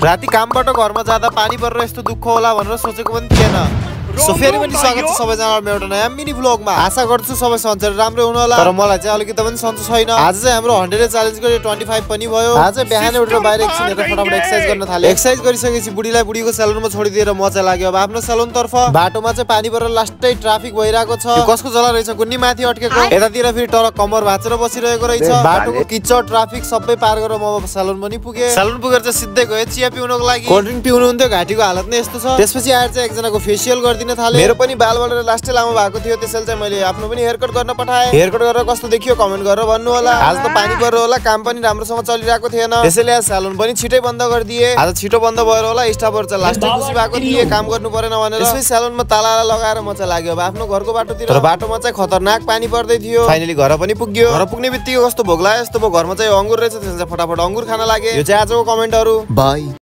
राति कामबाट घरमा जाँदा पानी परेर यस्तो दुःख होला भनेर सोचेको पनि थिएन। सो फेरि पनि स्वागत छ सबैजनालाई एउटा नयाँ मिनी भ्लगमा। आशा गर्छु सबै सन्चै राम्रो हुनु होला, तर मलाई चाहिँ अलिकति पनि सन्चो छैन। आज चाहिँ हाम्रो 100 च्यालेन्ज गरे 25 पनि भयो। आज बिहानै उठेर बाहिर एकछिन हेरेर फटाफट एक्सरसाइज गर्न थाले। एक्सरसाइज गरिसकेपछि बुढीलाई बुढीको सेलुनमा छोडिदिएर मजा लाग्यो। अब आफ्नो सेलुन तर्फ बाटोमा चाहिँ पानी परेर लास्टै ट्राफिक भइरहेको छ। कसको जला रहेछ कुन्नी माथि अड्केको, यतातिर फेरि टरक कम्मर भाँचेर बसिरहेको रहेछ। बाटोको किचड ट्राफिक सबै पार गरेर म सेलुन पनि पुगे। सेलुन पुगेर चाहिँ सिधै गए चिया पिउनको लागि। कोल्ड ड्रिंक पिउनु हुन्थ्यो, घाँटीको हालत नै यस्तो छ। त्यसपछि आएर चाहिँ एकजनाको फेसियल गरिदिन थाले। मेरो पनि बाल बढेर लास्टै लामो भएको थियो, त्यसैले चाहिँ मैले आफ्नो पनि हेयर कट गर्न पठाए। हेयर कट गरेर कस्तो देखियो कमेन्ट गरेर भन्नु होला। आज त पानी परेर होला, काम पनि राम्रोसँग चलिरहेको थिएन, त्यसैले आज सेलुन पनि छिटै बन्द गरिदिए। आज छिटो बन्द भएर होला स्टाफहरु चाहिँ लास्टै खुसी भएको थिए काम गर्नु परेन भनेर। त्यसै सेलुनमा ताला लगाएर म चाहिँ लाग्यो अब आफ्नो घरको बाटोतिर। तर बाटोमा चाहिँ खतरनाक पानी पर्दै थियो। फाइनली घर पनि पुग्यो। घर पुग्ने बित्तिकै कस्तो भोक लाग्यो, यस्तो घरमा चाहिँ अंगुर रहेछ, त्यसैले फटाफट अंगुर खान लागे। यो चाहिँ आजको कमेन्टहरु। बाइ।